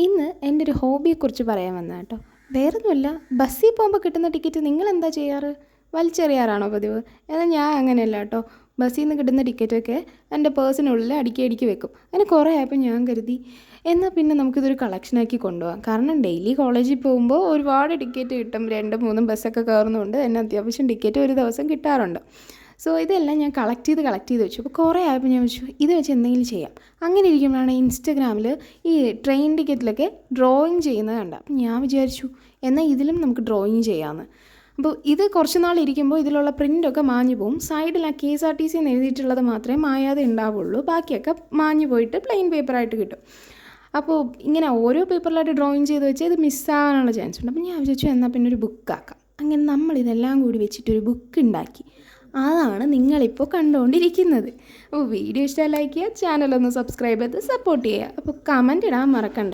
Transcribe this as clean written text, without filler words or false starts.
ഇന്ന് എൻ്റെ ഒരു ഹോബിയെക്കുറിച്ച് പറയാൻ വന്നതാണ് കേട്ടോ. വേറൊന്നുമല്ല, ബസ്സിൽ പോകുമ്പോൾ കിട്ടുന്ന ടിക്കറ്റ് നിങ്ങളെന്താ ചെയ്യാറ്? വലിച്ചെറിയാറാണോ പതിവ്? എന്നാൽ ഞാൻ അങ്ങനെയല്ല കേട്ടോ. ബസ്സിൽ നിന്ന് കിട്ടുന്ന ടിക്കറ്റൊക്കെ എൻ്റെ പേഴ്സിനുള്ളിൽ അടുക്കി അടുക്കി വെക്കും. അങ്ങനെ കുറേ ആയപ്പോൾ ഞാൻ കരുതി എന്നാൽ പിന്നെ നമുക്കിതൊരു കളക്ഷനാക്കി കൊണ്ടുപോകാം. കാരണം ഡെയിലി കോളേജിൽ പോകുമ്പോൾ ഒരുപാട് ടിക്കറ്റ് കിട്ടും. 2-3 ബസ്സൊക്കെ കയറുന്നതുകൊണ്ട് തന്നെ അത്യാവശ്യം ടിക്കറ്റ് ഒരു ദിവസം കിട്ടാറുണ്ട്. സോ ഇതെല്ലാം ഞാൻ കളക്ട് ചെയ്ത് വെച്ചു. അപ്പോൾ കുറേ ആയപ്പോൾ ഞാൻ വെച്ചു ഇത് വെച്ച് എന്തെങ്കിലും ചെയ്യാം. അങ്ങനെ ഇരിക്കുമ്പോഴാണ് ഇൻസ്റ്റഗ്രാമിൽ ഈ ട്രെയിൻ ടിക്കറ്റിലൊക്കെ ഡ്രോയിങ് ചെയ്യുന്നത് കണ്ടത്. അപ്പം ഞാൻ വിചാരിച്ചു എന്നാൽ ഇതിലും നമുക്ക് ഡ്രോയിങ് ചെയ്യാമെന്ന്. അപ്പോൾ ഇത് കുറച്ച് നാൾ ഇരിക്കുമ്പോൾ ഇതിലുള്ള പ്രിൻ്റൊക്കെ മാഞ്ഞു പോകും. സൈഡിൽ ആ KSRTC എന്ന് എഴുതിയിട്ടുള്ളത് മാത്രമേ മായാതെ ഉണ്ടാവുള്ളൂ. ബാക്കിയൊക്കെ മാഞ്ഞു പോയിട്ട് പ്ലെയിൻ പേപ്പറായിട്ട് കിട്ടും. അപ്പോൾ ഇങ്ങനെ ഓരോ പേപ്പറിലായിട്ട് ഡ്രോയിങ് ചെയ്ത് വെച്ചാൽ ഇത് മിസ്സാകാനുള്ള ചാൻസ് ഉണ്ട്. അപ്പോൾ ഞാൻ വിചാരിച്ചു എന്നാൽ പിന്നെ ഒരു ബുക്കാക്കാം. അങ്ങനെ നമ്മളിതെല്ലാം കൂടി വെച്ചിട്ടൊരു ബുക്ക് ഉണ്ടാക്കി. അതാണ് നിങ്ങളിപ്പോൾ കണ്ടുകൊണ്ടിരിക്കുന്നത്. അപ്പോൾ വീഡിയോ ഇഷ്ടമായി ലൈക്ക് ചെയ്യുക, ചാനലൊന്ന് സബ്സ്ക്രൈബ് ചെയ്ത് സപ്പോർട്ട് ചെയ്യുക. അപ്പോൾ കമൻറ്റ് ഇടാൻ മറക്കണ്ട.